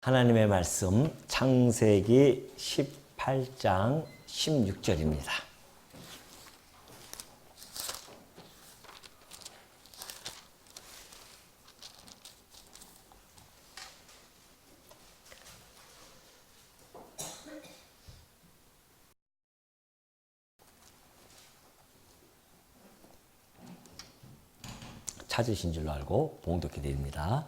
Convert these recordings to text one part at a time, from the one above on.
하나님의 말씀 창세기 18장 16절입니다. 찾으신 줄로 알고 봉독해 드립니다.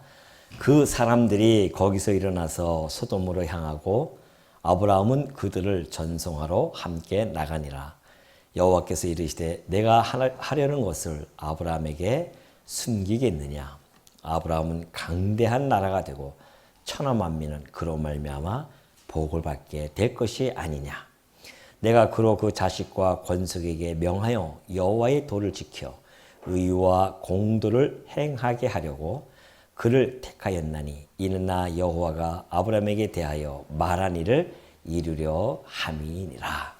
그 사람들이 거기서 일어나서 소돔으로 향하고 아브라함은 그들을 전송하러 함께 나가니라. 여호와께서 이르시되 내가 하려는 것을 아브라함에게 숨기겠느냐. 아브라함은 강대한 나라가 되고 천하 만민은 그로 말미암아 복을 받게 될 것이 아니냐. 내가 그로 그 자식과 권속에게 명하여 여호와의 도를 지켜 의와 공도를 행하게 하려고 그를 택하였나니 이는 나 여호와가 아브라함에게 대하여 말한 일을 이루려 함이니라.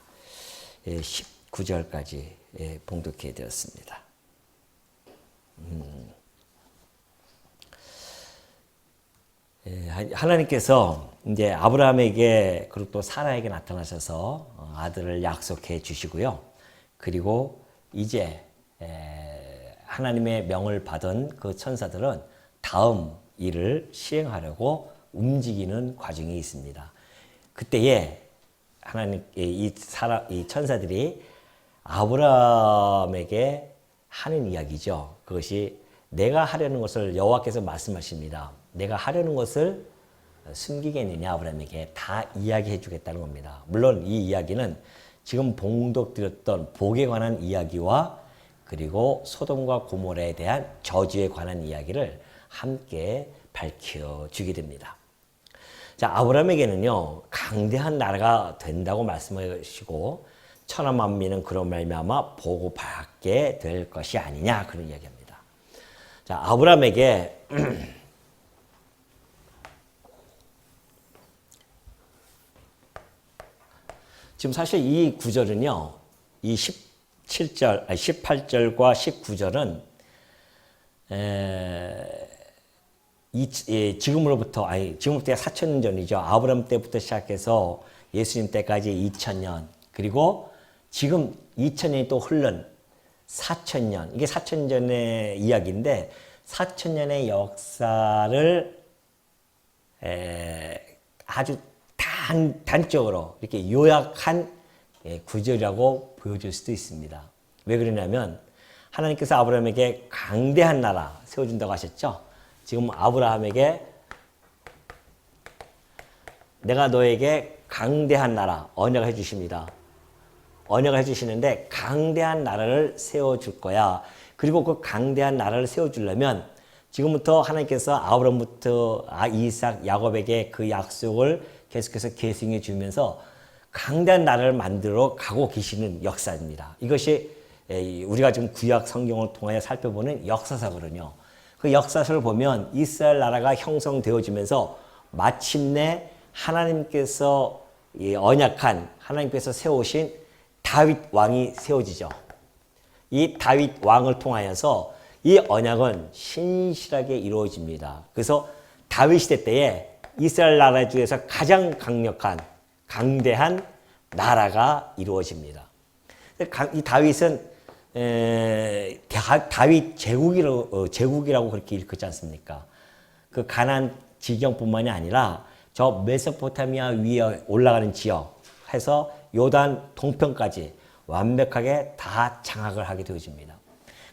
19절까지 봉독해 드렸습니다. 하나님께서 이제 아브라함에게 그리고 또 사라에게 나타나셔서 아들을 약속해 주시고요. 그리고 이제 하나님의 명을 받은 그 천사들은 다음 일을 시행하려고 움직이는 과정이 있습니다. 그때에 하나님 이 천사들이 아브라함에게 하는 이야기죠. 그것이 내가 하려는 것을 여호와께서 말씀하십니다. 내가 하려는 것을 숨기겠느냐 아브라함에게 다 이야기해 주겠다는 겁니다. 물론 이 이야기는 지금 봉독드렸던 복에 관한 이야기와 그리고 소돔과 고모라에 대한 저주에 관한 이야기를 함께 밝혀주게 됩니다. 자, 아브라함에게는요 강대한 나라가 된다고 말씀하시고 천하 만민은 그런 말미암아 보고 받게 될 것이 아니냐 그런 이야기입니다. 자, 아브라함에게 지금 사실 이 구절은요 이 18절과 19절은 지금으로부터 4,000년 전이죠. 아브라함 때부터 시작해서 예수님 때까지 2,000년 그리고 지금 2,000년이 또 흐른 4,000년 이게 4,000년의 이야기인데 4,000년의 역사를 아주 단적으로 이렇게 요약한 구절이라고 보여줄 수도 있습니다. 왜 그러냐면 하나님께서 아브라함에게 강대한 나라 세워준다고 하셨죠. 지금 아브라함에게 내가 너에게 강대한 나라 언약을 해주십니다. 언약을 해주시는데 강대한 나라를 세워줄 거야. 그리고 그 강대한 나라를 세워주려면 지금부터 하나님께서 아브라함부터 이삭, 야곱에게 그 약속을 계속해서 계승해 주면서 강대한 나라를 만들어 가고 계시는 역사입니다. 이것이 우리가 지금 구약 성경을 통하여 살펴보는 역사사거든요. 그 역사서를 보면 이스라엘 나라가 형성되어지면서 마침내 하나님께서 언약한 하나님께서 세우신 다윗 왕이 세워지죠. 이 다윗 왕을 통하여서 이 언약은 신실하게 이루어집니다. 그래서 다윗 시대 때에 이스라엘 나라 중에서 가장 강력한 강대한 나라가 이루어집니다. 이 다윗은 다윗 제국이라고 그렇게 일컫지 않습니까? 그 가나안 지경뿐만이 아니라 저 메소포타미아 위에 올라가는 지역 해서 요단 동편까지 완벽하게 다 장악을 하게 되어집니다.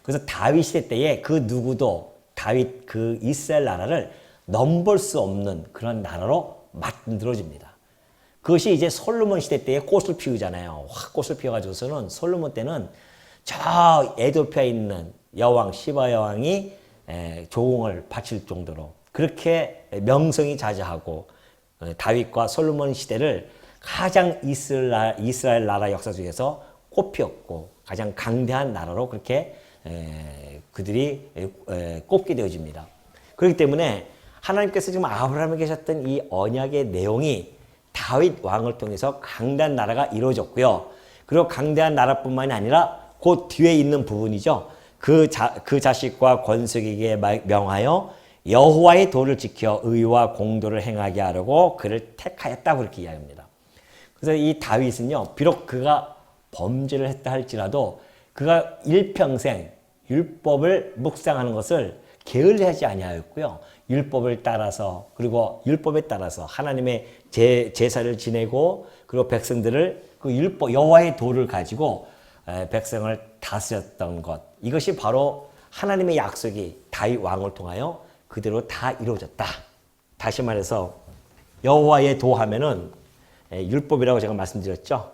그래서 다윗 시대 때에 그 누구도 다윗 그 이스라엘 나라를 넘볼 수 없는 그런 나라로 만들어집니다. 그것이 이제 솔로몬 시대 때에 꽃을 피우잖아요. 확 꽃을 피워가지고서는 솔로몬 때는 저 에도피아에 있는 여왕 시바 여왕이 조공을 바칠 정도로 그렇게 명성이 자자하고 다윗과 솔로몬 시대를 가장 이스라엘 나라 역사 중에서 꼽혔고 가장 강대한 나라로 그렇게 그들이 꼽게 되어집니다. 그렇기 때문에 하나님께서 지금 아브라함에게 계셨던 이 언약의 내용이 다윗 왕을 통해서 강대한 나라가 이루어졌고요. 그리고 강대한 나라뿐만이 아니라 그 뒤에 있는 부분이죠. 그 자식과 권속에게 명하여 여호와의 도를 지켜 의와 공도를 행하게 하려고 그를 택하였다고 그렇게 이야기합니다. 그래서 이 다윗은요, 비록 그가 범죄를 했다 할지라도 그가 일평생 율법을 묵상하는 것을 게을리하지 아니하였고요. 율법을 따라서, 그리고 율법에 따라서 하나님의 제사를 지내고, 그리고 백성들을 그 율법 여호와의 도를 가지고 백성을 다스렸던 것, 이것이 바로 하나님의 약속이 다윗 왕을 통하여 그대로 다 이루어졌다. 다시 말해서 여호와의 도 하면은 율법이라고 제가 말씀드렸죠.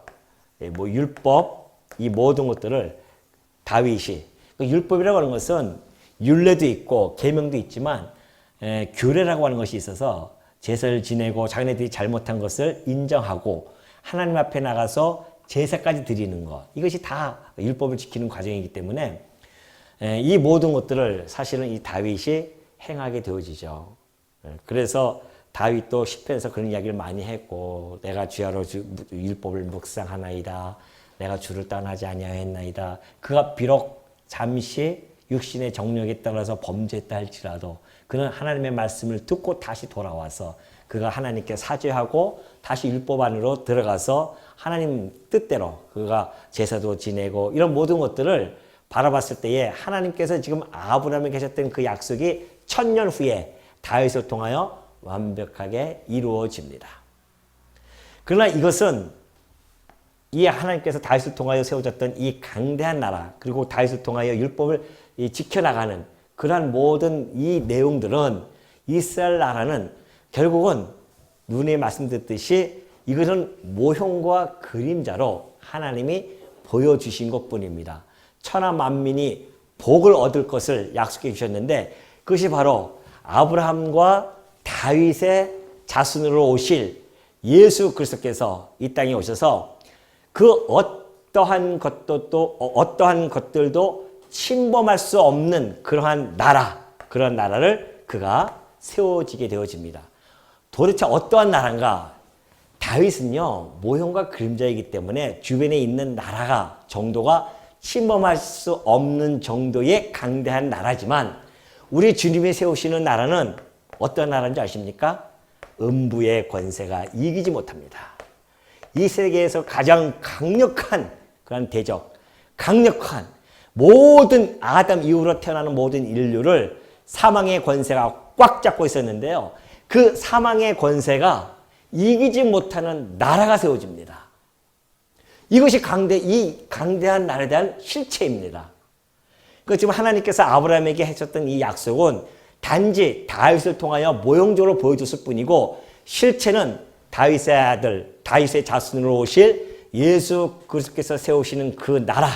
뭐 율법, 이 모든 것들을 다윗이, 율법이라고 하는 것은 율례도 있고 계명도 있지만 규례라고 하는 것이 있어서 제사를 지내고 자기네들이 잘못한 것을 인정하고 하나님 앞에 나가서 제사까지 드리는 것, 이것이 다 율법을 지키는 과정이기 때문에 이 모든 것들을 사실은 이 다윗이 행하게 되어지죠. 그래서 다윗도 시편에서 그런 이야기를 많이 했고, 내가 주야로 율법을 묵상하나이다, 내가 주를 떠나지 아니하였나이다. 그가 비록 잠시 육신의 정력에 따라서 범죄했다 할지라도 그는 하나님의 말씀을 듣고 다시 돌아와서 그가 하나님께 사죄하고 다시 율법 안으로 들어가서 하나님 뜻대로 그가 제사도 지내고 이런 모든 것들을 바라봤을 때에 하나님께서 지금 아브라함에 계셨던 그 약속이 1000년 후에 다윗을 통하여 완벽하게 이루어집니다. 그러나 이것은 이 하나님께서 다윗을 통하여 세워졌던 이 강대한 나라, 그리고 다윗을 통하여 율법을 지켜나가는 그러한 모든 이 내용들은, 이스라엘 나라는 결국은 눈에 말씀드렸듯이 이것은 모형과 그림자로 하나님이 보여주신 것뿐입니다. 천하 만민이 복을 얻을 것을 약속해 주셨는데, 그것이 바로 아브라함과 다윗의 자손으로 오실 예수 그리스도께서 이 땅에 오셔서 그 어떠한 것들도 침범할 수 없는 그러한 나라, 그런 나라를 그가 세워지게 되어집니다. 도대체 어떠한 나라인가? 다윗은요, 모형과 그림자이기 때문에 주변에 있는 나라가 정도가 침범할 수 없는 정도의 강대한 나라지만, 우리 주님이 세우시는 나라는 어떤 나라인지 아십니까? 음부의 권세가 이기지 못합니다. 이 세계에서 가장 강력한 그런 대적, 강력한 모든 아담 이후로 태어나는 모든 인류를 사망의 권세가 꽉 잡고 있었는데요. 그 사망의 권세가 이기지 못하는 나라가 세워집니다. 이것이 이 강대한 나라에 대한 실체입니다. 그 지금 하나님께서 아브라함에게 하셨던 이 약속은 단지 다윗을 통하여 모형적으로 보여줬을 뿐이고, 실체는 다윗의 아들, 다윗의 자손으로 오실 예수 그리스도께서 세우시는 그 나라,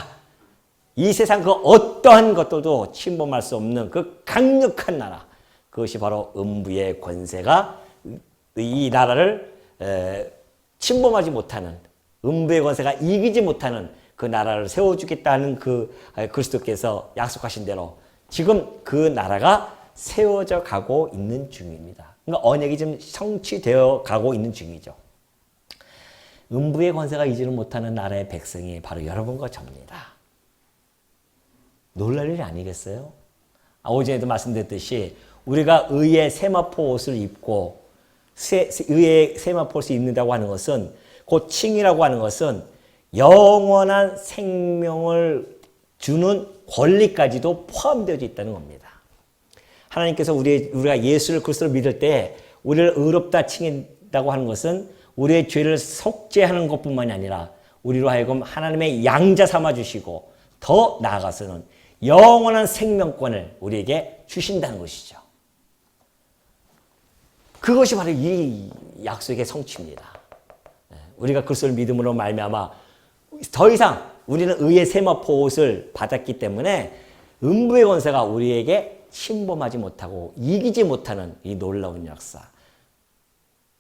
이 세상 그 어떠한 것들도 침범할 수 없는 그 강력한 나라, 그것이 바로 음부의 권세가 이 나라를 침범하지 못하는, 음부의 권세가 이기지 못하는 그 나라를 세워주겠다는 그 그리스도께서 약속하신 대로 지금 그 나라가 세워져 가고 있는 중입니다. 그러니까 언약이 좀 성취되어 가고 있는 중이죠. 음부의 권세가 이기지를 못하는 나라의 백성이 바로 여러분과 저입니다. 놀랄 일이 아니겠어요? 어제도 말씀드렸듯이 우리가 의의 세마포 옷을 입고 의의 세마포 옷을 입는다고 하는 것은, 곧 칭이라고 하는 것은 영원한 생명을 주는 권리까지도 포함되어 있다는 겁니다. 하나님께서 우리가 예수를 그리스도를 믿을 때 우리를 의롭다 칭한다고 하는 것은 우리의 죄를 속죄하는 것뿐만이 아니라 우리로 하여금 하나님의 양자 삼아 주시고, 더 나아가서는 영원한 생명권을 우리에게 주신다는 것이죠. 그것이 바로 이 약속의 성취입니다. 우리가 그리스도를 믿음으로 말미암아 더 이상 우리는 의의 세마포 옷을 받았기 때문에 음부의 권세가 우리에게 침범하지 못하고 이기지 못하는 이 놀라운 역사.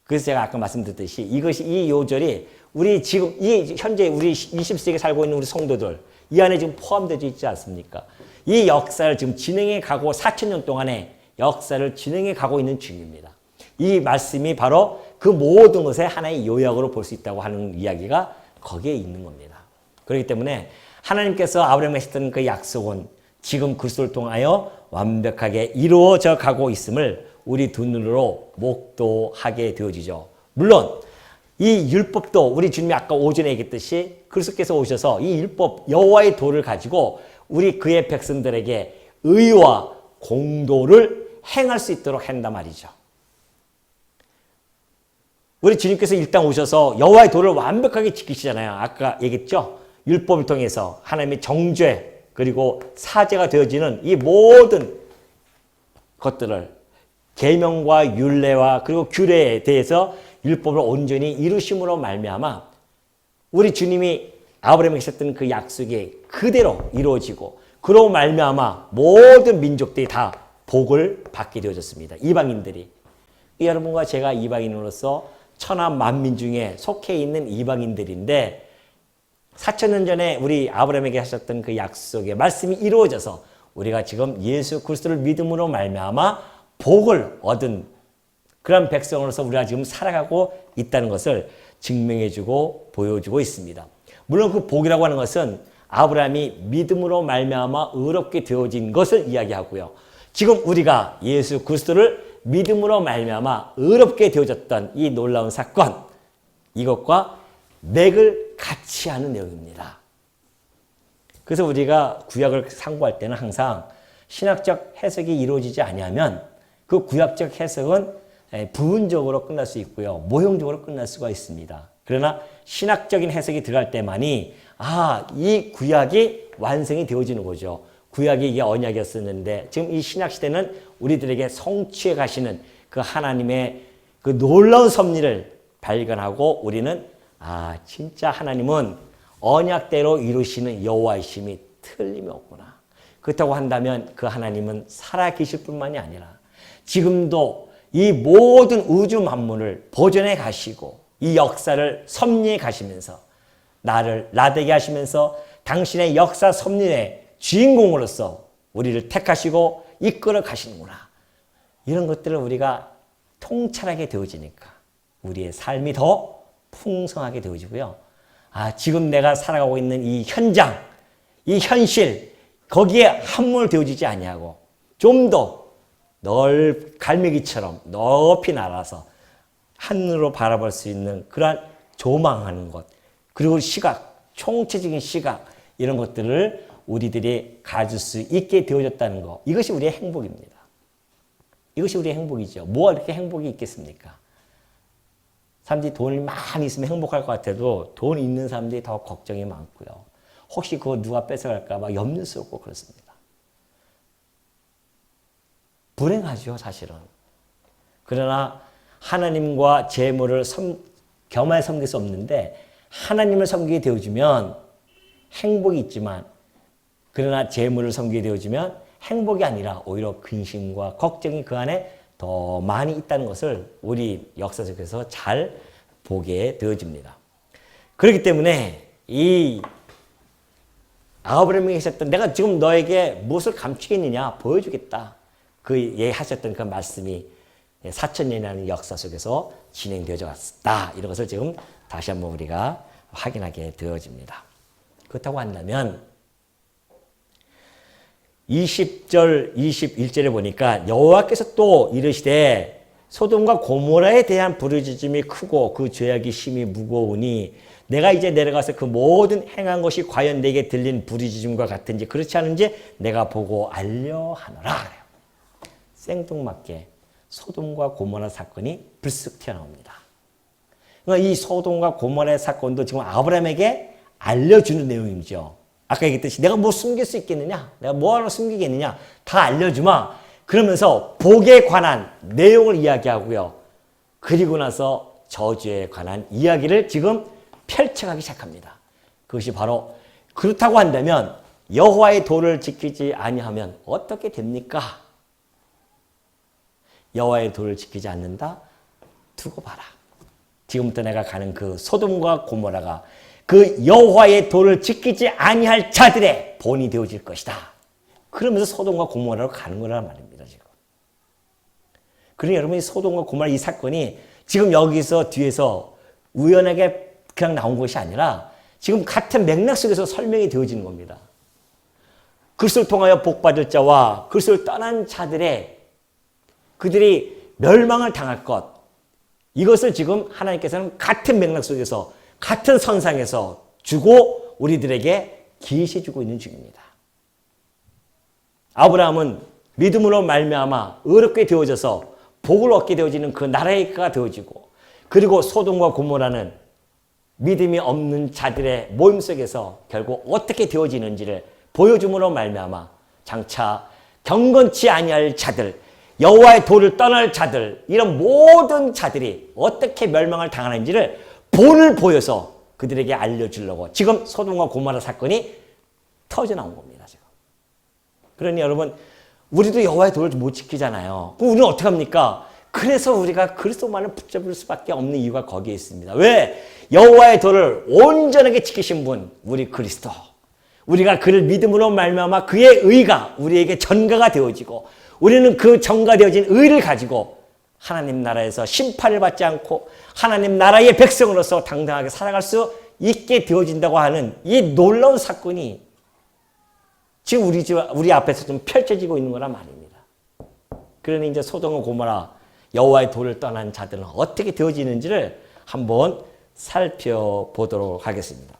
그래서 제가 아까 말씀드렸듯이 이 요절이 우리 지금 현재 우리 20세기에 살고 있는 우리 성도들 이 안에 지금 포함되어 있지 않습니까? 이 역사를 지금 진행해 가고 4000년 동안의 역사를 진행해 가고 있는 중입니다. 이 말씀이 바로 그 모든 것의 하나의 요약으로 볼 수 있다고 하는 이야기가 거기에 있는 겁니다. 그렇기 때문에 하나님께서 아브라함에게 하셨던 그 약속은 지금 그리스도를 통하여 완벽하게 이루어져 가고 있음을 우리 두 눈으로 목도하게 되어지죠. 물론 이 율법도 우리 주님이 아까 오전에 얘기했듯이 그리스도께서 오셔서 이 율법 여호와의 도를 가지고 우리 그의 백성들에게 의와 공도를 행할 수 있도록 한단 말이죠. 우리 주님께서 일단 오셔서 여호와의 도를 완벽하게 지키시잖아요. 아까 얘기했죠. 율법을 통해서 하나님의 정죄 그리고 사죄가 되어지는 이 모든 것들을 계명과 율례와 그리고 규례에 대해서 율법을 온전히 이루심으로 말미암아 우리 주님이 아브라함에게 하셨던 그 약속이 그대로 이루어지고 그로 말미암아 모든 민족들이 다 복을 받게 되어졌습니다. 이방인들이. 여러분과 제가 이방인으로서 천하 만민 중에 속해 있는 이방인들인데 4,000년 전에 우리 아브라함에게 하셨던 그 약속의 말씀이 이루어져서 우리가 지금 예수 그리스도를 믿음으로 말미암아 복을 얻은 그런 백성으로서 우리가 지금 살아가고 있다는 것을 증명해주고 보여주고 있습니다. 물론 그 복이라고 하는 것은 아브라함이 믿음으로 말미암아 의롭게 되어진 것을 이야기하고요. 지금 우리가 예수 그리스도를 믿음으로 말미암아 의롭게 되어졌던 이 놀라운 사건, 이것과 맥을 같이 하는 내용입니다. 그래서 우리가 구약을 상고할 때는 항상 신학적 해석이 이루어지지 아니하면 그 구약적 해석은 부분적으로 끝날 수 있고요. 모형적으로 끝날 수가 있습니다. 그러나 신학적인 해석이 들어갈 때만이 이 구약이 완성이 되어지는 거죠. 구약이 이게 언약이었었는데 지금 이 신약 시대는 우리들에게 성취해 가시는 그 하나님의 그 놀라운 섭리를 발견하고 우리는 진짜 하나님은 언약대로 이루시는 여호와이심이 틀림이 없구나. 그렇다고 한다면 그 하나님은 살아계실 뿐만이 아니라 지금도 이 모든 우주 만물을 보존해 가시고 이 역사를 섭리해 가시면서 나를 나되게 하시면서 당신의 역사 섭리의 주인공으로서 우리를 택하시고 이끌어 가시는구나. 이런 것들을 우리가 통찰하게 되어지니까 우리의 삶이 더 풍성하게 되어지고요. 지금 내가 살아가고 있는 이 현장, 이 현실, 거기에 함몰되어지지 아니하고 좀 더 갈매기처럼 높이 날아서 하늘로 바라볼 수 있는 그러한 조망하는 것, 그리고 시각, 총체적인 시각, 이런 것들을 우리들이 가질 수 있게 되어졌다는 것, 이것이 우리의 행복입니다. 이것이 우리의 행복이죠. 뭐가 이렇게 행복이 있겠습니까? 사람들이 돈이 많이 있으면 행복할 것 같아도 돈 있는 사람들이 더 걱정이 많고요. 혹시 그거 누가 뺏어갈까 봐 염려스럽고 그렇습니다. 불행하죠, 사실은. 그러나 하나님과 재물을 겸하여 섬길 수 없는데 하나님을 섬기게 되어지면 행복이 있지만 그러나 재물을 섬기게 되어지면 행복이 아니라 오히려 근심과 걱정이 그 안에 더 많이 있다는 것을 우리 역사 속에서 잘 보게 되어집니다. 그렇기 때문에 이 아브라함이 하셨던 내가 지금 너에게 무엇을 감추겠느냐 보여주겠다. 그 예하셨던 그 말씀이 4,000년이라는 역사 속에서 진행되어져 왔다. 이런 것을 지금 다시 한번 우리가 확인하게 되어집니다. 그렇다고 한다면 20절, 21절에 보니까 여호와께서 또 이르시되 소돔과 고모라에 대한 부르짖음이 크고 그 죄악이 심히 무거우니 내가 이제 내려가서 그 모든 행한 것이 과연 내게 들린 부르짖음과 같은지 그렇지 않은지 내가 보고 알려하노라. 생뚱맞게 소돔과 고모라 사건이 불쑥 튀어나옵니다. 그러니까 이 소돔과 고모라의 사건도 지금 아브라함에게 알려주는 내용이죠. 아까 얘기했듯이 내가 뭐 숨길 수 있겠느냐? 내가 뭐하러 숨기겠느냐? 다 알려주마. 그러면서 복에 관한 내용을 이야기하고요. 그리고 나서 저주에 관한 이야기를 지금 펼쳐가기 시작합니다. 그것이 바로 그렇다고 한다면 여호와의 도를 지키지 아니하면 어떻게 됩니까? 여호와의 도를 지키지 않는다? 두고 봐라. 지금부터 내가 가는 그 소돔과 고모라가 그 여호와의 도를 지키지 아니할 자들의 본이 되어질 것이다. 그러면서 소돔과 고모라로 가는 거란 말입니다. 지금. 그러니 여러분이 소돔과 고모라 이 사건이 지금 여기서 뒤에서 우연하게 그냥 나온 것이 아니라 지금 같은 맥락 속에서 설명이 되어지는 겁니다. 그리스도를 통하여 복받을 자와 그리스도를 떠난 자들의 그들이 멸망을 당할 것, 이것을 지금 하나님께서는 같은 맥락 속에서 같은 선상에서 주고 우리들에게 계시해 주고 있는 중입니다. 아브라함은 믿음으로 말미암아 의롭게 되어져서 복을 얻게 되어지는 그 나라가 되어지고, 그리고 소돔과 고모라는 믿음이 없는 자들의 모임 속에서 결국 어떻게 되어지는지를 보여줌으로 말미암아 장차 경건치 아니할 자들, 여호와의 도를 떠날 자들, 이런 모든 자들이 어떻게 멸망을 당하는지를 본을 보여서 그들에게 알려주려고 지금 소돔과 고모라 사건이 터져 나온 겁니다. 지금. 그러니 여러분, 우리도 여호와의 도를 못 지키잖아요. 그럼 우리는 어떻게 합니까? 그래서 우리가 그리스도만을 붙잡을 수밖에 없는 이유가 거기에 있습니다. 왜? 여호와의 도를 온전하게 지키신 분, 우리 그리스도. 우리가 그를 믿음으로 말미암아 그의 의가 우리에게 전가가 되어지고, 우리는 그 전가되어진 의를 가지고 하나님 나라에서 심판을 받지 않고 하나님 나라의 백성으로서 당당하게 살아갈 수 있게 되어진다고 하는 이 놀라운 사건이 지금 우리 앞에서 좀 펼쳐지고 있는 거란 말입니다. 그러니 이제 소돔과 고모라, 여호와의 도를 떠난 자들은 어떻게 되어지는지를 한번 살펴보도록 하겠습니다.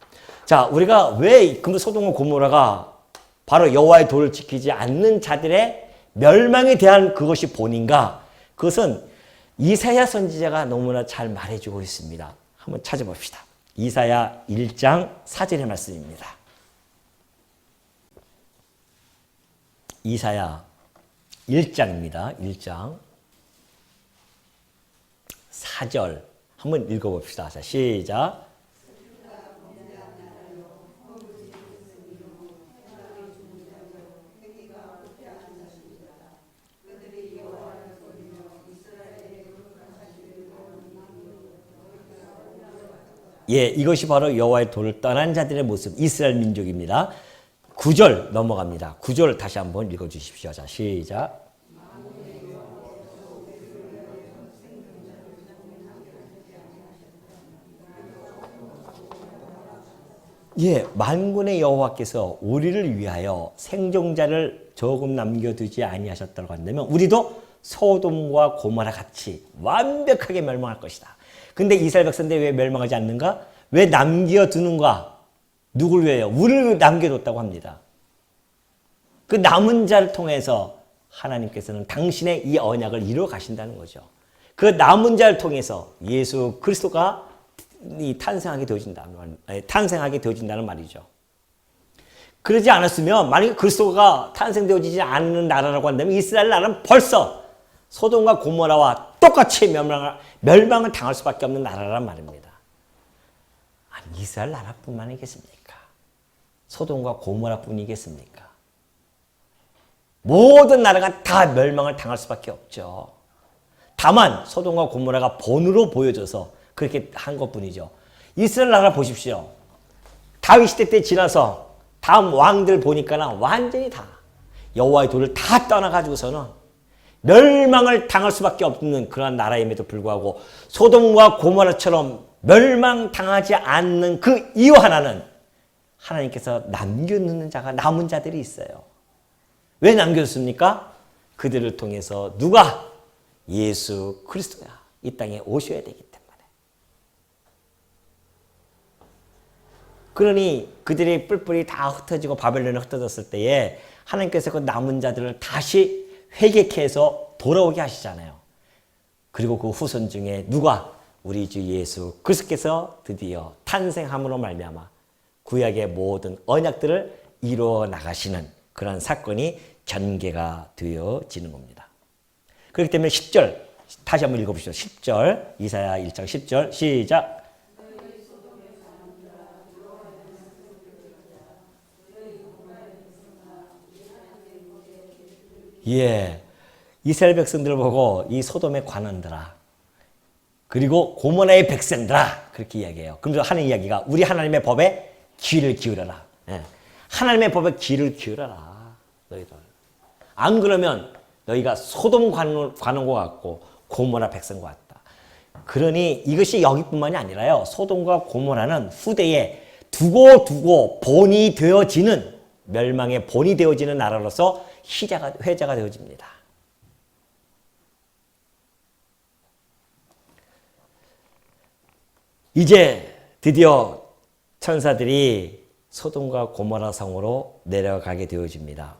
자, 우리가 왜 소돔과 고모라가 바로 여호와의 도를 지키지 않는 자들의 멸망에 대한 그것이 본인가? 그것은 이사야 선지자가 너무나 잘 말해주고 있습니다. 한번 찾아봅시다. 이사야 1장 4절의 말씀입니다. 이사야 1장입니다. 1장 4절 한번 읽어봅시다. 자, 시작. 예, 이것이 바로 여호와의 도를 떠난 자들의 모습, 이스라엘 민족입니다. 9절 넘어갑니다. 9절 다시 한번 읽어주십시오. 자, 시작. 예, 만군의 여호와께서 우리를 위하여 생존자를 조금 남겨두지 아니하셨다고 한다면 우리도 소돔과 고모라 같이 완벽하게 멸망할 것이다. 근데 이스라엘 백성들이 왜 멸망하지 않는가? 왜 남겨두는가? 누굴 위해요? 우리를 남겨뒀다고 합니다. 그 남은 자를 통해서 하나님께서는 당신의 이 언약을 이루어 가신다는 거죠. 그 남은 자를 통해서 예수 그리스도가 탄생하게 되어진다는 말이죠. 그러지 않았으면, 만약에 그리스도가 탄생되어지지 않는 나라라고 한다면 이스라엘 나라는 벌써 소돔과 고모라와 똑같이 멸망을 당할 수밖에 없는 나라란 말입니다. 아니, 이스라엘 나라뿐만이겠습니까? 소돔과 고모라뿐이겠습니까? 모든 나라가 다 멸망을 당할 수밖에 없죠. 다만 소돔과 고모라가 본으로 보여져서 그렇게 한 것뿐이죠. 이스라엘 나라 보십시오. 다윗 시대 때 지나서 다음 왕들 보니까 완전히 다 여호와의 도를 다 떠나가지고서는 멸망을 당할 수밖에 없는 그러한 나라임에도 불구하고 소돔과 고모라처럼 멸망당하지 않는 그 이유 하나는 하나님께서 남겨놓는 자가, 남은 자들이 있어요. 왜 남겨뒀습니까? 그들을 통해서 누가? 예수 그리스도가 이 땅에 오셔야 되기 때문에. 그러니 그들이 뿔뿔이 다 흩어지고 바벨론에 흩어졌을 때에 하나님께서 그 남은 자들을 다시 회개케 해서 돌아오게 하시잖아요. 그리고 그 후손 중에 누가? 우리 주 예수 그리스도께서 드디어 탄생함으로 말미암아 구약의 모든 언약들을 이루어 나가시는 그런 사건이 전개가 되어지는 겁니다. 그렇기 때문에 10절 다시 한번 읽어보시죠. 10절 이사야 1장 10절 시작. 예, 이스라엘 백성들을 보고 이 소돔의 관원들아 그리고 고모라의 백성들아 그렇게 이야기해요. 그러면서 하는 이야기가 우리 하나님의 법에 귀를 기울여라. 예. 하나님의 법에 귀를 기울여라. 너희들. 안 그러면 너희가 소돔 관원과 같고 고모라 백성과 같다. 그러니 이것이 여기뿐만이 아니라요. 소돔과 고모라는 후대에 두고 본이 되어지는 멸망의 본이 되어지는 나라로서 회자가 되어집니다. 이제 드디어 천사들이 소돔과 고모라 성으로 내려가게 되어집니다.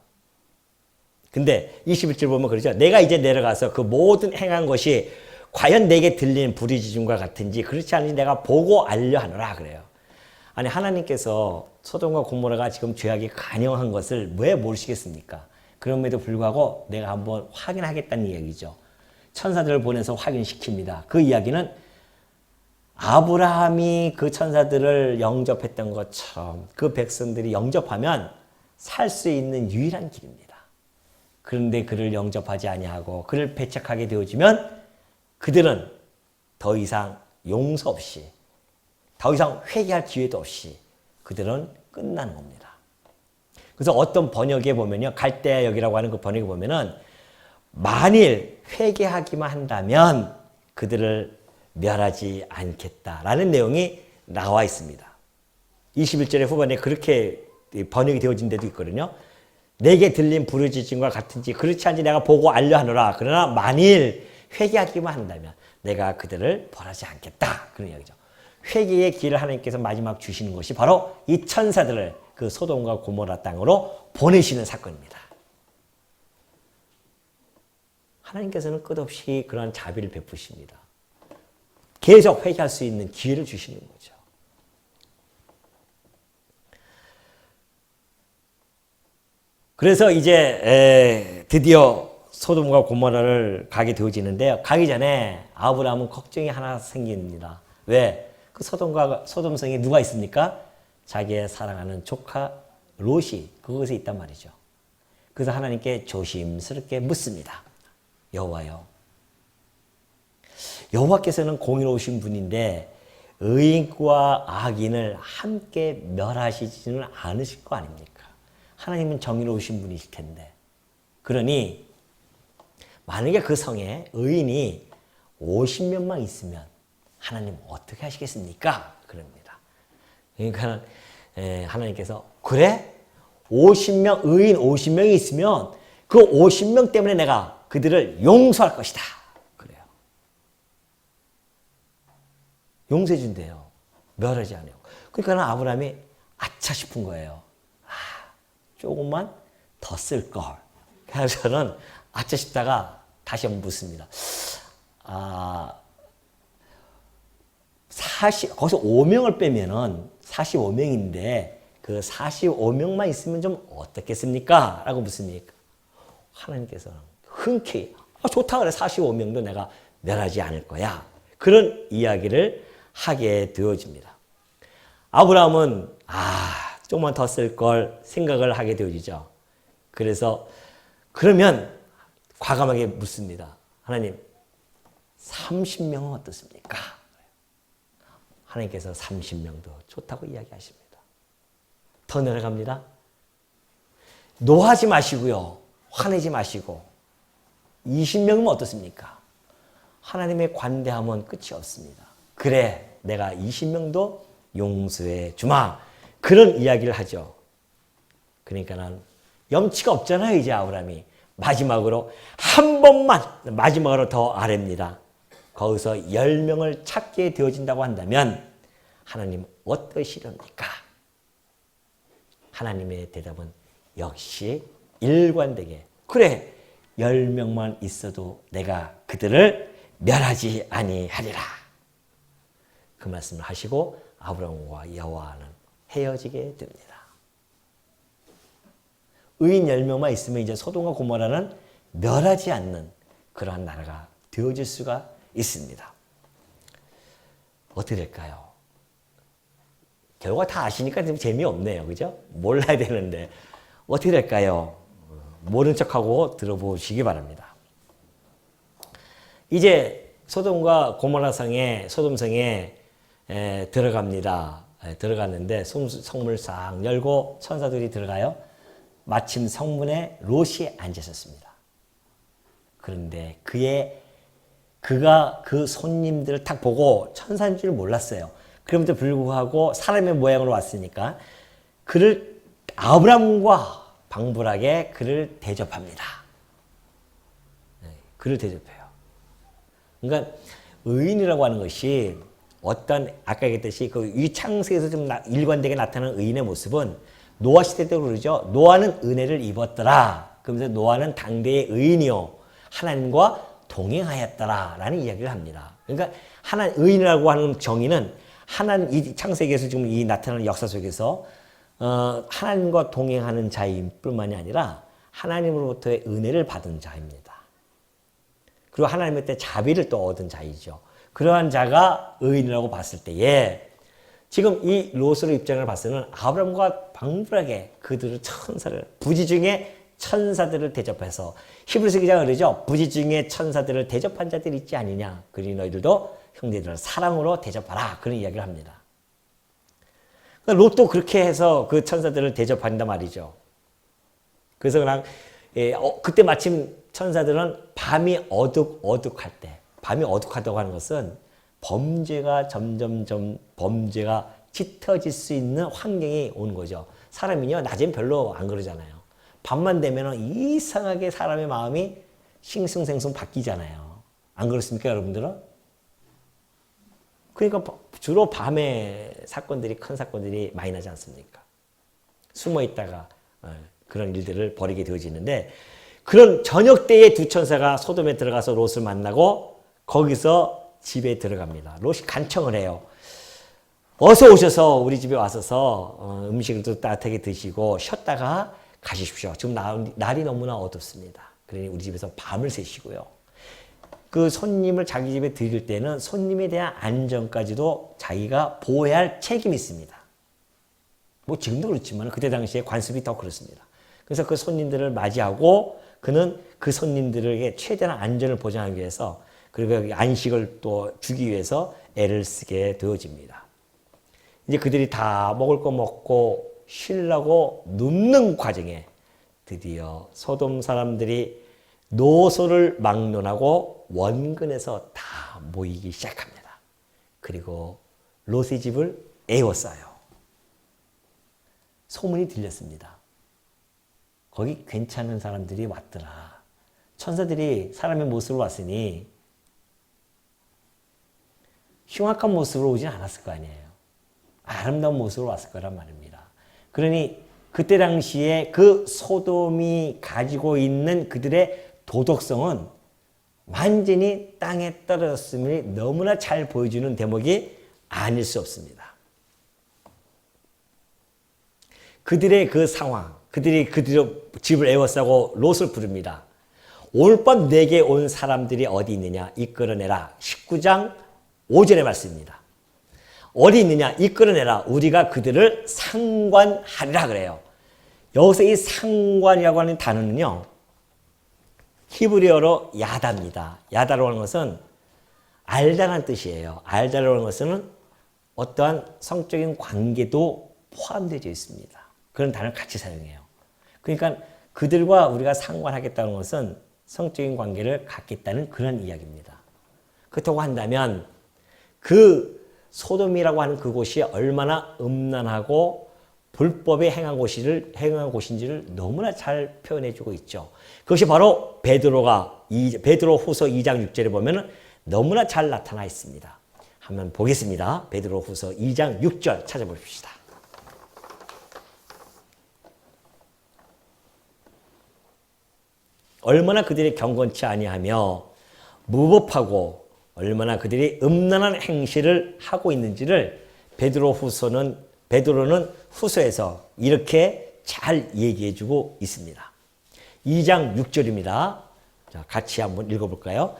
근데 21절 보면 그러죠. 내가 이제 내려가서 그 모든 행한 것이 과연 내게 들리는 부르짖음과 같은지 그렇지 않은지 내가 보고 알려하노라 그래요. 아니 하나님께서 소돔과 고모라가 지금 죄악이 간영한 것을 왜 모르시겠습니까? 그럼에도 불구하고 내가 한번 확인하겠다는 이야기죠. 천사들을 보내서 확인시킵니다. 그 이야기는 아브라함이 그 천사들을 영접했던 것처럼 그 백성들이 영접하면 살 수 있는 유일한 길입니다. 그런데 그를 영접하지 아니하고 그를 배척하게 되어지면 그들은 더 이상 용서 없이 더 이상 회개할 기회도 없이 그들은 끝나는 겁니다. 그래서 어떤 번역에 보면요. 갈대아 역이라고 하는 그 번역에 보면은 만일 회개하기만 한다면 그들을 멸하지 않겠다라는 내용이 나와 있습니다. 21절의 후반에 그렇게 번역이 되어진 데도 있거든요. 내게 들린 부르짖음과 같은지 그렇지 않은지 내가 보고 알려하노라. 그러나 만일 회개하기만 한다면 내가 그들을 벌하지 않겠다. 그런 이야기죠. 회개의 길을 하나님께서 마지막 주시는 것이 바로 이 천사들을 그 소돔과 고모라 땅으로 보내시는 사건입니다. 하나님께서는 끝없이 그러한 자비를 베푸십니다. 계속 회개할 수 있는 기회를 주시는 거죠. 그래서 이제 드디어 소돔과 고모라를 가게 되어지는데요. 가기 전에 아브라함은 걱정이 하나 생깁니다. 왜? 그 소돔성에 누가 있습니까? 자기의 사랑하는 조카 롯이 그곳에 있단 말이죠. 그래서 하나님께 조심스럽게 묻습니다. 여호와요. 여호와께서는 공의로우신 분인데 의인과 악인을 함께 멸하시지는 않으실 거 아닙니까? 하나님은 정의로우신 분이실 텐데. 그러니 만약에 그 성에 의인이 50명만 있으면 하나님 어떻게 하시겠습니까? 그럽니다. 그러니까 하나님께서 그래? 50명, 의인 50명이 있으면 그 50명 때문에 내가 그들을 용서할 것이다. 그래요. 용서해 준대요. 멸하지 않아요. 그러니까 아브라함이 아차 싶은 거예요. 조금만 더 쓸걸. 그래서 저는 아차 싶다가 다시 한번 묻습니다. 거기서 5명을 빼면은 45명인데 그 45명만 있으면 좀 어떻겠습니까? 라고 묻습니까? 하나님께서는 흔쾌히 좋다 그래 45명도 내가 멸하지 않을 거야. 그런 이야기를 하게 되어집니다. 아브라함은 조금만 더 쓸 걸 생각을 하게 되어지죠. 그래서 그러면 과감하게 묻습니다. 하나님 30명은 어떻습니까? 하나님께서 30명도 좋다고 이야기하십니다. 더 내려갑니다. 노하지 마시고요. 화내지 마시고 20명이면 어떻습니까? 하나님의 관대함은 끝이 없습니다. 그래 내가 20명도 용서해 주마. 그런 이야기를 하죠. 그러니까 난 염치가 없잖아요. 이제 아브라함이. 마지막으로 한 번만 마지막으로 더 아뢰입니다. 거기서 10명을 찾게 되어진다고 한다면 하나님 어떠시렵니까? 하나님의 대답은 역시 일관되게 그래 10명만 있어도 내가 그들을 멸하지 아니하리라. 그 말씀을 하시고 아브라함과 여호와는 헤어지게 됩니다. 의인 10명만 있으면 이제 소돔과 고모라는 멸하지 않는 그러한 나라가 되어질 수가 있습니다. 어떻게 될까요? 결과 다 아시니까 좀 재미없네요. 그죠? 몰라야 되는데 어떻게 될까요? 모른 척하고 들어보시기 바랍니다. 이제 소돔과 고모라 소돔성에 들어갑니다. 들어갔는데 성문을 싹 열고 천사들이 들어가요. 마침 성문에 롯이 앉아 있었습니다. 그런데 그가 그 손님들을 딱 보고 천사인 줄 몰랐어요. 그럼에도 불구하고 사람의 모양으로 왔으니까 그를 아브람과 방불하게 그를 대접합니다. 그를 대접해요. 그러니까 의인이라고 하는 것이 어떤 아까 얘기했듯이 그 이 창세에서 좀 일관되게 나타나는 의인의 모습은 노아 시대 때도 그러죠. 노아는 은혜를 입었더라. 그러면서 노아는 당대의 의인이요 하나님과 동행하였더라라는 이야기를 합니다. 그러니까 의인이라고 하는 정의는 하나님 이 창세기에서 지금 이 나타나는 역사 속에서 하나님과 동행하는 자임 뿐만이 아니라 하나님으로부터의 은혜를 받은 자입니다. 그리고 하나님의 자비를 또 얻은 자이죠. 그러한 자가 의인이라고 봤을 때에 지금 이 롯의 입장을 봤을 때는 아브람과 방불하게 그들을 부지 중에 천사들을 대접해서 히브리서 기자가 그러죠. 부지 중에 천사들을 대접한 자들이 있지 않느냐. 그러니 너희들도 형제들을 사랑으로 대접하라. 그런 이야기를 합니다. 롯도 그렇게 해서 그 천사들을 대접한단 말이죠. 그래서 그냥 그때 마침 천사들은 밤이 어둑어둑할 때, 밤이 어둑하다고 하는 것은 범죄가 점점점 범죄가 짙어질 수 있는 환경이 오는 거죠. 사람이요 낮엔 별로 안 그러잖아요. 밤만 되면 이상하게 사람의 마음이 싱숭생숭 바뀌잖아요. 안 그렇습니까, 여러분들은? 그러니까 주로 밤에 큰 사건들이 많이 나지 않습니까? 숨어 있다가 그런 일들을 벌이게 되어지는데 그런 저녁 때에 두 천사가 소돔에 들어가서 롯을 만나고 거기서 집에 들어갑니다. 롯이 간청을 해요. 어서 오셔서 우리 집에 와서서 음식을 또 따뜻하게 드시고 쉬었다가 가십시오. 지금 날이 너무나 어둡습니다. 그러니 우리 집에서 밤을 새시고요. 그 손님을 자기 집에 들일 때는 손님에 대한 안전까지도 자기가 보호해야 할 책임이 있습니다. 뭐 지금도 그렇지만 그때 당시에 관습이 더 그렇습니다. 그래서 그 손님들을 맞이하고 그는 그 손님들에게 최대한 안전을 보장하기 위해서 그리고 안식을 또 주기 위해서 애를 쓰게 되어집니다. 이제 그들이 다 먹을 거 먹고 쉬려고 눕는 과정에 드디어 소돔 사람들이 노소를 막론하고 원근에서 다 모이기 시작합니다. 그리고 롯의 집을 에워싸요. 소문이 들렸습니다. 거기 괜찮은 사람들이 왔더라. 천사들이 사람의 모습으로 왔으니 흉악한 모습으로 오진 않았을 거 아니에요. 아름다운 모습으로 왔을 거란 말입니다. 그러니 그때 당시에 그 소돔이 가지고 있는 그들의 도덕성은 완전히 땅에 떨어졌음을 너무나 잘 보여주는 대목이 아닐 수 없습니다. 그들의 그 상황, 그들의 집을 에워싸고 롯을 부릅니다. 오늘 밤 내게 온 사람들이 어디 있느냐 이끌어내라. 19장 5절의 말씀입니다. 어디 있느냐 이끌어내라. 우리가 그들을 상관하리라 그래요. 여기서 이 상관이라고 하는 단어는요. 히브리어로 야다입니다. 야다라고 하는 것은 알다라는 뜻이에요. 알다라고 하는 것은 어떠한 성적인 관계도 포함되어 있습니다. 그런 단어를 같이 사용해요. 그러니까 그들과 우리가 상관하겠다는 것은 성적인 관계를 갖겠다는 그런 이야기입니다. 그렇다고 한다면 그 소돔이라고 하는 그곳이 얼마나 음란하고 불법에 행한 곳인지를 너무나 잘 표현해주고 있죠. 그것이 바로 베드로 후서 2장 6절에 보면 너무나 잘 나타나 있습니다. 한번 보겠습니다. 베드로 후서 2장 6절 찾아봅시다. 얼마나 그들이 경건치 아니하며 무법하고 얼마나 그들이 음란한 행실을 하고 있는지를 베드로는 후서에서 이렇게 잘 얘기해주고 있습니다. 2장 6절입니다. 자, 같이 한번 읽어볼까요?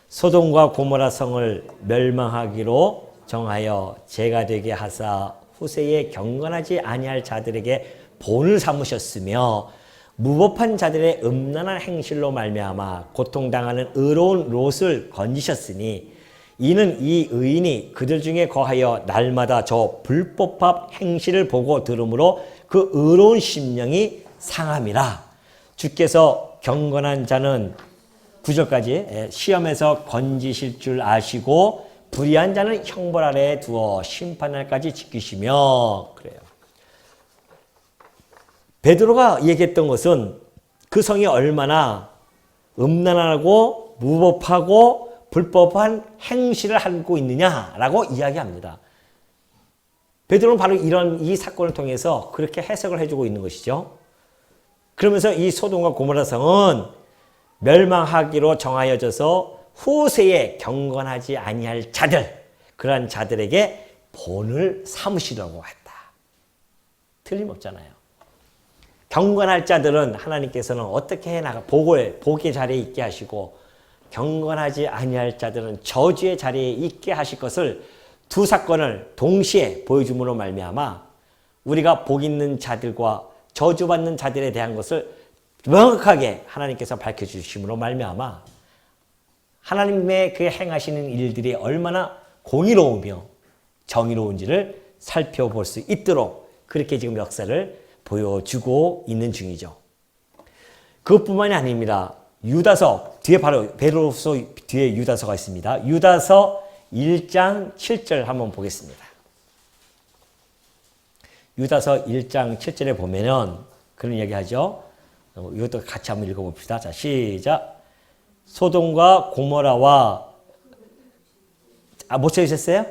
소돔과 고모라 성을 멸망하기로 정하여 죄가 되게 하사 후세에 경건하지 아니할 자들에게 본을 삼으셨으며 무법한 자들의 음란한 행실로 말미암아 고통당하는 의로운 롯을 건지셨으니 이는 이 의인이 그들 중에 거하여 날마다 저 불법합 행실을 보고 들으므로 그 의로운 심령이 상함이라. 주께서 경건한 자는 9절까지 시험에서 건지실 줄 아시고 불의한 자는 형벌 아래에 두어 심판날까지 지키시며 그래요. 베드로가 얘기했던 것은 그 성이 얼마나 음란하고 무법하고 불법한 행실을 하고 있느냐라고 이야기합니다. 베드로는 바로 이런 이 사건을 통해서 그렇게 해석을 해주고 있는 것이죠. 그러면서 이 소돔과 고모라 성은 멸망하기로 정하여져서 후세에 경건하지 아니할 자들, 그러한 자들에게 본을 삼으시려고 했다. 틀림없잖아요. 경건할 자들은 하나님께서는 어떻게 해나가 복의 자리에 있게 하시고, 경건하지 아니할 자들은 저주의 자리에 있게 하실 것을 두 사건을 동시에 보여줌으로 말미암아 우리가 복 있는 자들과 저주받는 자들에 대한 것을 명확하게 하나님께서 밝혀주심으로 말미암아 하나님의 그 행하시는 일들이 얼마나 공의로우며 정의로운지를 살펴볼 수 있도록 그렇게 지금 역사를 보여주고 있는 중이죠. 그것뿐만이 아닙니다. 유다서 뒤에 바로 베드로서 뒤에 유다서가 있습니다. 유다서 1장 7절 한번 보겠습니다. 유다서 1장 7절에 보면은 그런 이야기 하죠. 이것도 같이 한번 읽어봅시다. 자, 시작. 소돔과 고모라와 못 찾으셨어요?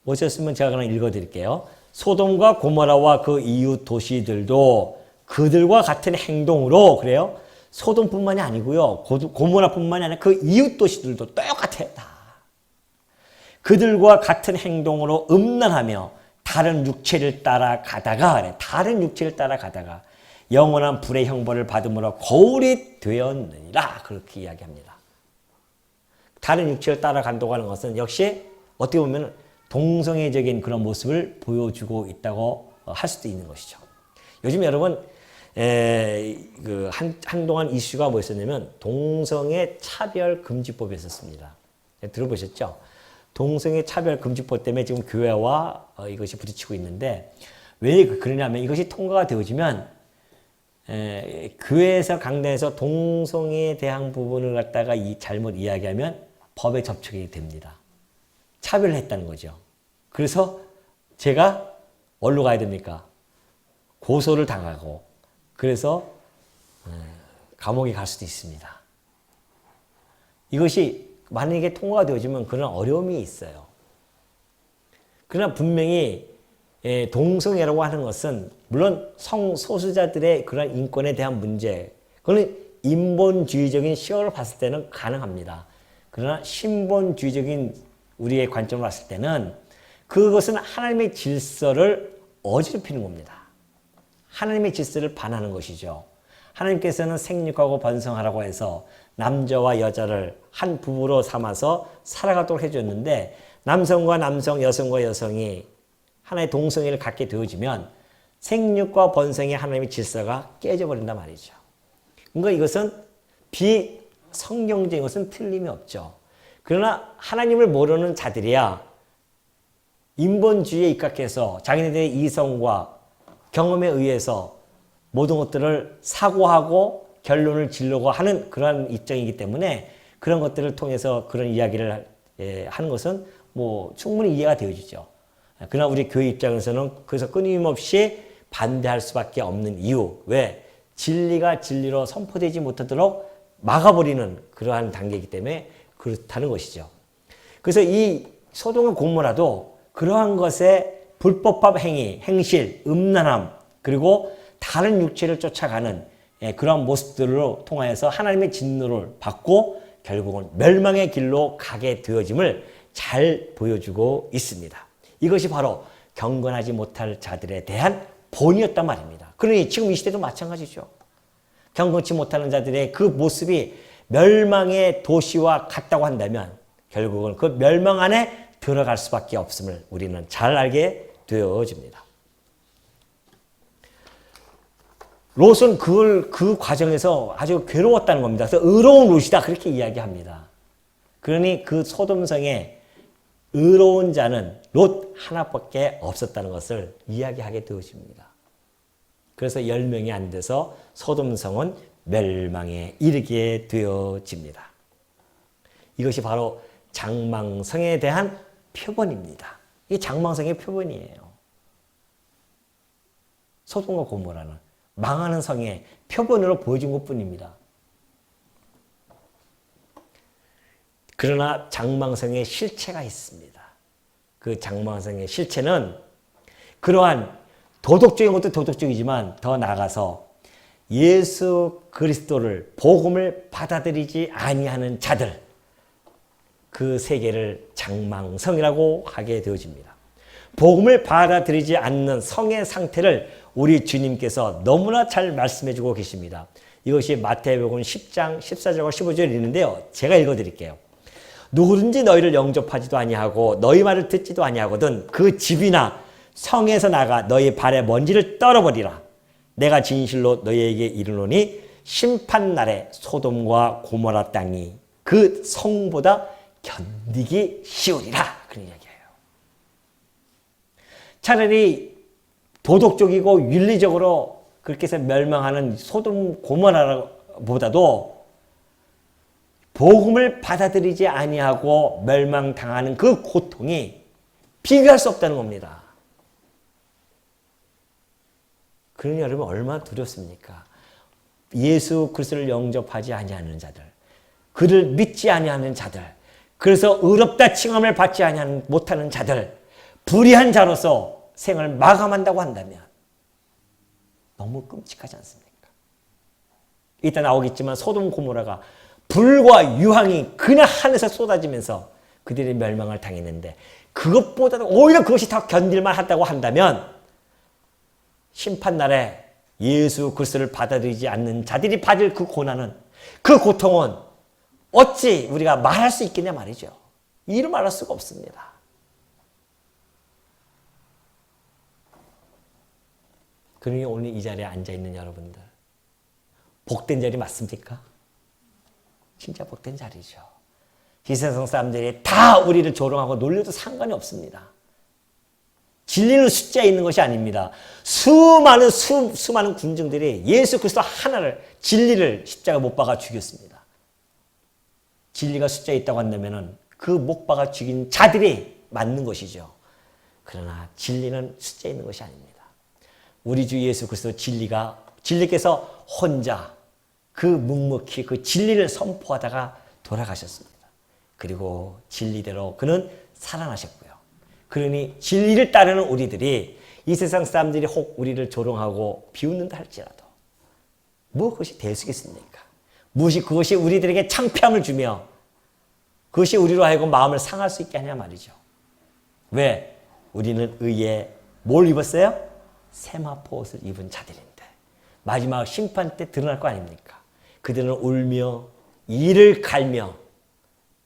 못 찾으셨으면 제가 그냥 읽어드릴게요. 소돔과 고모라와 그 이웃 도시들도 그들과 같은 행동으로, 그래요? 소돔뿐만이 아니고요, 고모라뿐만이 아니라 그 이웃 도시들도 똑같아요. 다. 그들과 같은 행동으로 음란하며 다른 육체를 따라가다가, 다른 육체를 따라가다가 영원한 불의 형벌을 받음으로 거울이 되었느니라. 그렇게 이야기합니다. 다른 육체를 따라간다고 하는 것은 역시 어떻게 보면 동성애적인 그런 모습을 보여주고 있다고 할 수도 있는 것이죠. 요즘 여러분 한동안 이슈가 뭐였었냐면 동성애 차별금지법이 있었습니다. 들어보셨죠? 동성애 차별금지법 때문에 지금 교회와 이것이 부딪히고 있는데, 왜 그러냐면 이것이 통과가 되어지면 교회에서 강단에서 동성애에 대한 부분을 갖다가 잘못 이야기하면 법에 접촉이 됩니다. 차별을 했다는 거죠. 그래서 제가 어디로 가야 됩니까? 고소를 당하고, 그래서 감옥에 갈 수도 있습니다. 이것이 만약에 통과가 되어지면 그런 어려움이 있어요. 그러나 분명히 동성애라고 하는 것은 물론 성소수자들의 그런 인권에 대한 문제, 그건 인본주의적인 시각으로 봤을 때는 가능합니다. 그러나 신본주의적인 우리의 관점으로 봤을 때는 그것은 하나님의 질서를 어지럽히는 겁니다. 하나님의 질서를 반하는 것이죠. 하나님께서는 생육하고 번성하라고 해서 남자와 여자를 한 부부로 삼아서 살아가도록 해줬는데, 남성과 남성, 여성과 여성이 하나의 동성애를 갖게 되어지면 생육과 번성의 하나님의 질서가 깨져버린단 말이죠. 그러니까 이것은 비성경적인 것은 틀림이 없죠. 그러나 하나님을 모르는 자들이야 인본주의에 입각해서 자기네들의 이성과 경험에 의해서 모든 것들을 사고하고 결론을 지르려고 하는 그러한 입장이기 때문에 그런 것들을 통해서 그런 이야기를 하는 것은 뭐 충분히 이해가 되어지죠. 그러나 우리 교회 입장에서는 그래서 끊임없이 반대할 수밖에 없는 이유, 왜? 진리가 진리로 선포되지 못하도록 막아버리는 그러한 단계이기 때문에 그렇다는 것이죠. 그래서 이 소돔과 고모라도 그러한 것에 불법합 행위, 행실, 음란함, 그리고 다른 육체를 쫓아가는 그러한 모습들로 통하여서 하나님의 진노를 받고 결국은 멸망의 길로 가게 되어짐을 잘 보여주고 있습니다. 이것이 바로 경건하지 못할 자들에 대한 본이었단 말입니다. 그러니 지금 이 시대도 마찬가지죠. 경건치 못하는 자들의 그 모습이 멸망의 도시와 같다고 한다면 결국은 그 멸망 안에 들어갈 수밖에 없음을 우리는 잘 알게 되어집니다. 롯은 그 과정에서 아주 괴로웠다는 겁니다. 그래서 의로운 롯이다 그렇게 이야기합니다. 그러니 그 소돔성에 의로운 자는 롯 하나밖에 없었다는 것을 이야기하게 되어집니다. 그래서 10명이 안 돼서 소돔성은 멸망에 이르게 되어집니다. 이것이 바로 장망성에 대한 표본입니다. 이게 장망성의 표본이에요. 소돔과 고모라는 망하는 성의 표본으로 보여준 것뿐입니다. 그러나 장망성의 실체가 있습니다. 그 장망성의 실체는 그러한 도덕적인 것도 도덕적이지만 더 나아가서 예수 그리스도를 복음을 받아들이지 아니하는 자들, 그 세계를 장망성이라고 하게 되어집니다. 복음을 받아들이지 않는 성의 상태를 우리 주님께서 너무나 잘 말씀해 주고 계십니다. 이것이 마태복음 10장 14절과 15절에 있는데요. 제가 읽어드릴게요. 누구든지 너희를 영접하지도 아니하고 너희 말을 듣지도 아니하거든 그 집이나 성에서 나가 너희 발에 먼지를 떨어버리라. 내가 진실로 너희에게 이르노니 심판날에 소돔과 고모라 땅이 그 성보다 견디기 쉬우리라. 그런 이야기예요. 차라리 도덕적이고 윤리적으로 그렇게 해서 멸망하는 소돔 고모라보다도 복음을 받아들이지 아니하고 멸망당하는 그 고통이 비교할 수 없다는 겁니다. 그러니 여러분 얼마나 두렵습니까? 예수 그리스도를 영접하지 아니하는 자들, 그를 믿지 아니하는 자들, 그래서 의롭다 칭함을 받지 못하는 자들, 불의한 자로서 생을 마감한다고 한다면 너무 끔찍하지 않습니까? 이따 나오겠지만 소돔 고모라가 불과 유황이 그냥 하늘에서 쏟아지면서 그들이 멸망을 당했는데 그것보다도 오히려 그것이 더 견딜만 하다고 한다면 심판날에 예수 그리스도를 받아들이지 않는 자들이 받을 그 고난은, 그 고통은 어찌 우리가 말할 수 있겠냐 말이죠. 이루 말할 수가 없습니다. 그러니 오늘 이 자리에 앉아있는 여러분들 복된 자리 맞습니까? 진짜 복된 자리죠. 이 세상 사람들이 다 우리를 조롱하고 놀려도 상관이 없습니다. 진리는 숫자에 있는 것이 아닙니다. 수많은 군중들이 예수 그리스도 하나를, 진리를 십자가 못 박아 죽였습니다. 진리가 숫자에 있다고 한다면 그 못 박아 죽인 자들이 맞는 것이죠. 그러나 진리는 숫자에 있는 것이 아닙니다. 우리 주 예수 그리스도 진리께서 혼자 그 묵묵히 그 진리를 선포하다가 돌아가셨습니다. 그리고 진리대로 그는 살아나셨고요. 그러니 진리를 따르는 우리들이 이 세상 사람들이 혹 우리를 조롱하고 비웃는다 할지라도 뭐 그것이 될 수 있겠습니까? 무엇이 그것이 우리들에게 창피함을 주며 그것이 우리로 하여금 마음을 상할 수 있게 하냐 말이죠. 왜? 우리는 의에 뭘 입었어요? 세마포 옷을 입은 자들인데 마지막 심판 때 드러날 거 아닙니까? 그들은 울며 이를 갈며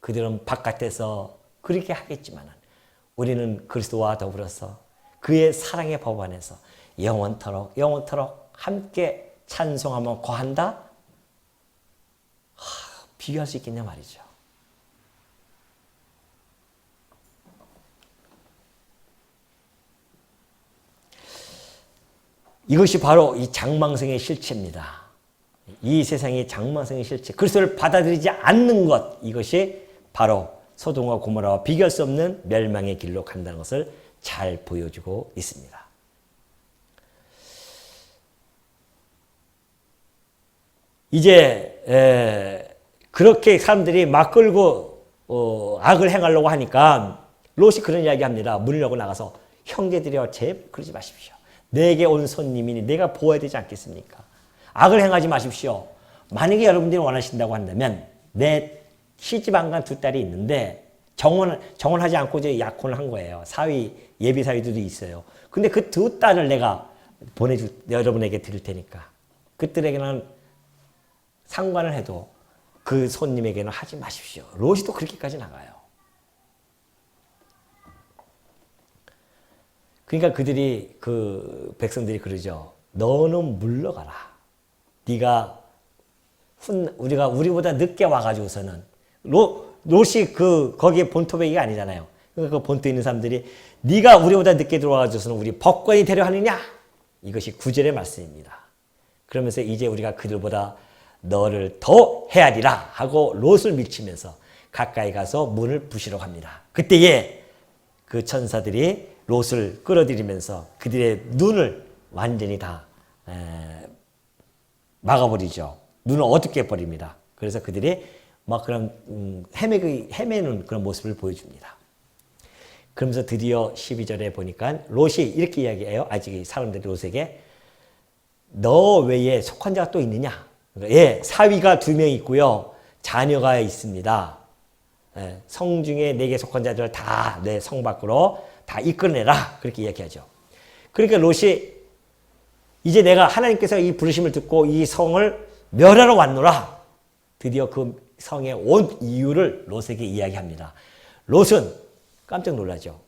그들은 바깥에서 그렇게 하겠지만 우리는 그리스도와 더불어서 그의 사랑의 법 안에서 영원토록 함께 찬송하며 거한다? 비교할 수 있겠냐 말이죠. 이것이 바로 이 장망성의 실체입니다. 이 세상의 장망성의 실체, 그리스도를 받아들이지 않는 것, 이것이 바로 소돔과 고모라와 비교할 수 없는 멸망의 길로 간다는 것을 잘 보여주고 있습니다. 이제 그렇게 사람들이 막 끌고 악을 행하려고 하니까 롯이 그런 이야기합니다. 문을 열고 나가서 형제들이여 제발 그러지 마십시오. 내게 온 손님이니 내가 보아야 되지 않겠습니까? 악을 행하지 마십시오. 만약에 여러분들이 원하신다고 한다면 내 시집 안 간 두 딸이 있는데 정혼하지 않고 이제 약혼을 한 거예요. 예비 사위들도 있어요. 근데 그 두 딸을 내가 여러분에게 드릴 테니까 그들에게는 상관을 해도 그 손님에게는 하지 마십시오. 롯이 또 그렇게까지 나가요. 그러니까 그 백성들이 그러죠. 너는 물러가라. 우리보다 늦게 와가지고서는 롯이 거기에 본토배기가 아니잖아요. 그러니까 그 본토에 있는 사람들이 네가 우리보다 늦게 들어와가지고서는 우리 법관이 되려 하느냐? 이것이 9절의 말씀입니다. 그러면서 이제 우리가 그들보다 너를 더 헤아리라 하고 롯을 밀치면서 가까이 가서 문을 부시러 갑니다. 그때에 그 천사들이 롯을 끌어들이면서 그들의 눈을 완전히 다 막아버리죠. 눈을 어둡게 해버립니다. 그래서 그들이 막 그런 헤매는 그런 모습을 보여줍니다. 그러면서 드디어 12절에 보니까 롯이 이렇게 이야기해요. 아직 사람들이 롯에게 너 외에 속한 자가 또 있느냐? 예, 사위가 2명 있고요. 자녀가 있습니다. 예, 성 중에 내게 속한 자들을 다 내 성 밖으로 다 이끌어내라. 그렇게 이야기하죠. 그러니까 롯이 이제 내가 하나님께서 이 부르심을 듣고 이 성을 멸하러 왔노라. 드디어 그 성에 온 이유를 롯에게 이야기합니다. 롯은 깜짝 놀라죠.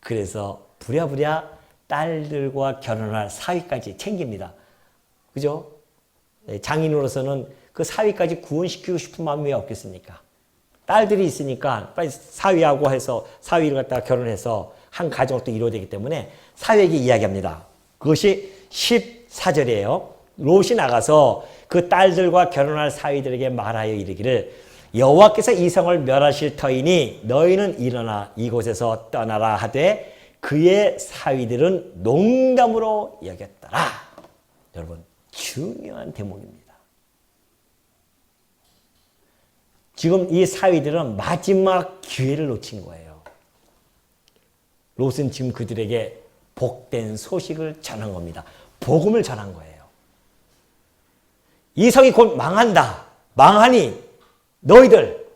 그래서 부랴부랴 딸들과 결혼할 사위까지 챙깁니다. 그죠? 장인으로서는 그 사위까지 구원시키고 싶은 마음이 왜 없겠습니까? 딸들이 있으니까 빨리 사위하고 해서 사위를 갖다가 결혼해서 한 가정을 또 이루어야 되기 때문에 사위에게 이야기합니다. 그것이 14절이에요. 롯이 나가서 그 딸들과 결혼할 사위들에게 말하여 이르기를 여호와께서 이 성을 멸하실 터이니 너희는 일어나 이곳에서 떠나라 하되 그의 사위들은 농담으로 여겼더라. 여러분 중요한 대목입니다. 지금 이 사위들은 마지막 기회를 놓친 거예요. 롯은 지금 그들에게 복된 소식을 전한 겁니다. 복음을 전한 거예요. 이 성이 곧 망한다. 망하니 너희들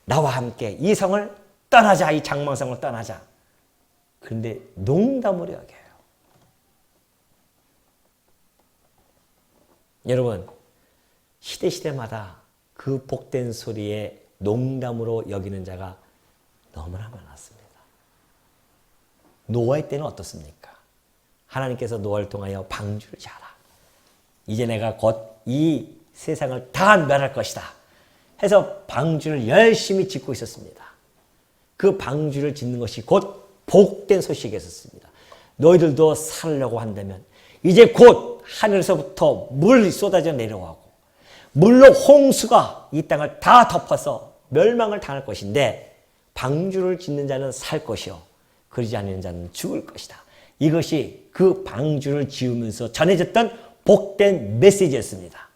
나와 함께 이 성을 떠나자. 이 장망성을 떠나자. 그런데 농담으로 여겨요. 여러분 시대마다 그 복된 소리에 농담으로 여기는 자가 너무나 많았습니다. 노아의 때는 어떻습니까? 하나님께서 노아를 통하여 방주를 지어라. 이제 내가 곧 이 세상을 다 멸할 것이다. 해서 방주를 열심히 짓고 있었습니다. 그 방주를 짓는 것이 곧 복된 소식이었습니다. 너희들도 살려고 한다면 이제 곧 하늘에서부터 물이 쏟아져 내려오고 물로 홍수가 이 땅을 다 덮어서 멸망을 당할 것인데 방주를 짓는 자는 살 것이요 그러지 않는 자는 죽을 것이다. 이것이 그 방주를 지으면서 전해졌던 복된 메시지였습니다.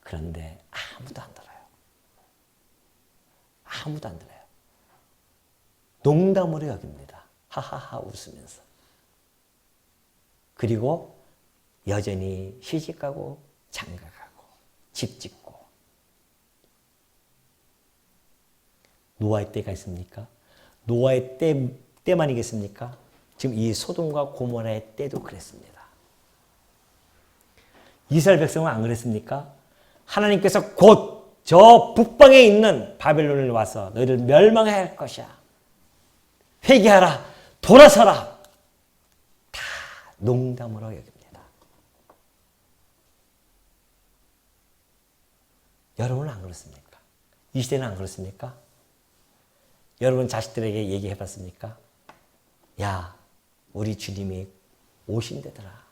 그런데 아무도 안 들어요. 아무도 안 들어요. 농담으로 여깁니다. 하하하 웃으면서. 그리고 여전히 시집가고 장가가고 집 짓고. 노아의 때가 있습니까? 노아의 때만이겠습니까? 지금 이 소돔과 고모라의 때도 그랬습니다. 이스라엘 백성은 안 그랬습니까? 하나님께서 곧 저 북방에 있는 바벨론을 와서 너희를 멸망해야 할 것이야. 회개하라. 돌아서라. 다 농담으로 여깁니다. 여러분은 안 그렇습니까? 이 시대는 안 그렇습니까? 여러분 자식들에게 얘기해 봤습니까? 야, 우리 주님이 오신대더라.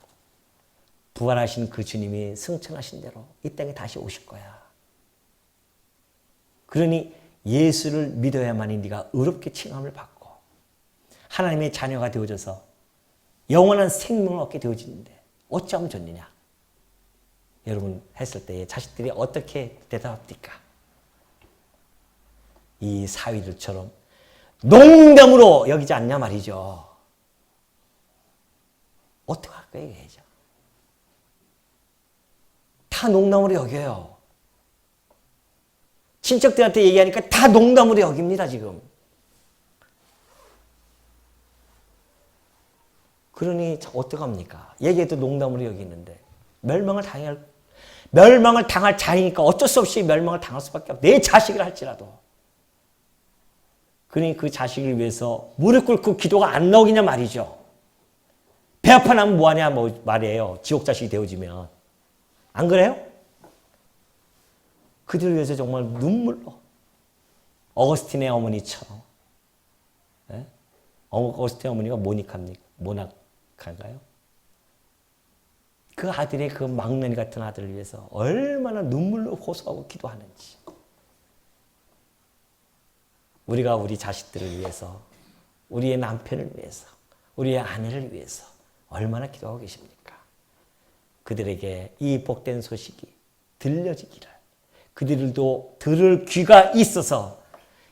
부활하신 그 주님이 승천하신 대로 이 땅에 다시 오실 거야. 그러니 예수를 믿어야만이 네가 의롭게 칭함을 받고 하나님의 자녀가 되어져서 영원한 생명을 얻게 되어지는데 어찌하면 좋느냐. 여러분 했을 때 자식들이 어떻게 대답합니까? 이 사위들처럼 농담으로 여기지 않냐 말이죠. 어떻게 할까요? 얘기하죠. 다 농담으로 여겨요. 친척들한테 얘기하니까 다 농담으로 여깁니다, 지금. 그러니 어떡합니까? 얘기해도 농담으로 여기는데 멸망을 당할 자이니까 어쩔 수 없이 멸망을 당할 수밖에 없어. 내 자식을 할지라도. 그러니 그 자식을 위해서 무릎 꿇고 기도가 안 나오겠냐 말이죠. 배 아파 나면 뭐하냐 말이에요. 지옥 자식이 되어지면. 안 그래요? 그들을 위해서 정말 눈물로 어거스틴의 어머니처럼. 네? 어거스틴의 어머니가 모나카인가요? 그 아들의 그 망나니 같은 아들을 위해서 얼마나 눈물로 호소하고 기도하는지. 우리가 우리 자식들을 위해서, 우리의 남편을 위해서, 우리의 아내를 위해서, 얼마나 기도하고 계십니까? 그들에게 이 복된 소식이 들려지기를, 그들도 들을 귀가 있어서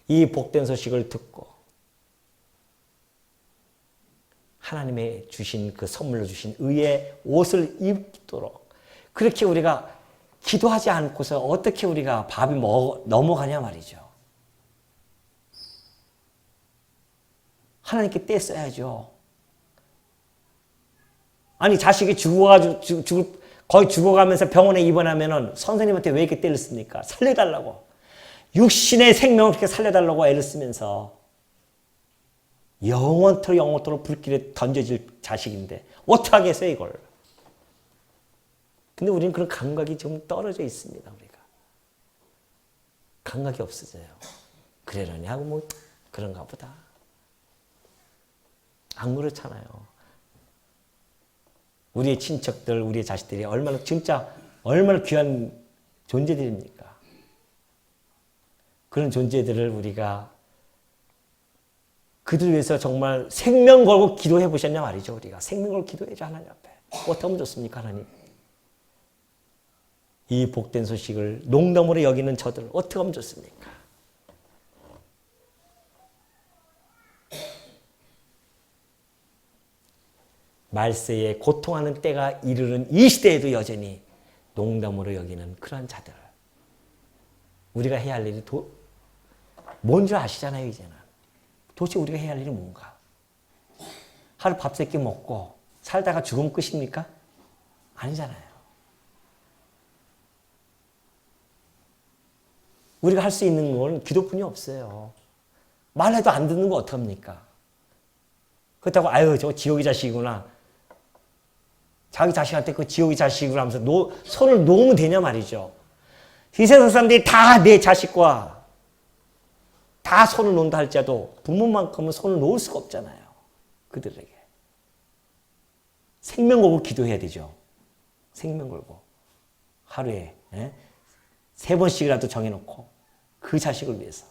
이 복된 소식을 듣고 하나님의 주신 그 선물로 주신 의의 옷을 입도록, 그렇게 우리가 기도하지 않고서 어떻게 우리가 밥이 넘어가냐 말이죠. 하나님께 떼써야죠. 아니 자식이 거의 죽어가면서 병원에 입원하면은 선생님한테 왜 이렇게 떼를 씁니까? 살려달라고. 육신의 생명을 그렇게 살려달라고 애를 쓰면서 영원토록 불길에 던져질 자식인데 어떻게 하겠어요 이걸. 근데 우리는 그런 감각이 좀 떨어져 있습니다. 우리가 감각이 없어져요. 그러려니 하고 뭐 그런가 보다. 안 그렇잖아요. 우리의 친척들, 우리의 자식들이 얼마나 귀한 존재들입니까? 그런 존재들을 우리가 그들 위해서 정말 생명 걸고 기도해 보셨냐 말이죠. 우리가 생명 걸고 기도해야죠. 하나님 앞에. 어떻게 하면 좋습니까? 하나님. 이 복된 소식을 농담으로 여기는 저들 어떻게 하면 좋습니까? 말세에 고통하는 때가 이르는 이 시대에도 여전히 농담으로 여기는 그런 자들. 우리가 해야 할 일이 뭔 줄 아시잖아요, 이제는. 도대체 우리가 해야 할 일이 뭔가? 하루 밥 3끼 먹고 살다가 죽으면 끝입니까? 아니잖아요. 우리가 할 수 있는 건 기도뿐이 없어요. 말해도 안 듣는 거 어떡합니까? 그렇다고 아유 저 지옥이 자식이구나. 자기 자식한테 그 지옥이 자식이구나 하면서 손을 놓으면 되냐 말이죠. 이 세상 사람들이 다 내 자식과 다 손을 놓는다 할지라도 부모만큼은 손을 놓을 수가 없잖아요. 그들에게. 생명 걸고 기도해야 되죠. 생명 걸고. 하루에 3번씩이라도 정해놓고 그 자식을 위해서.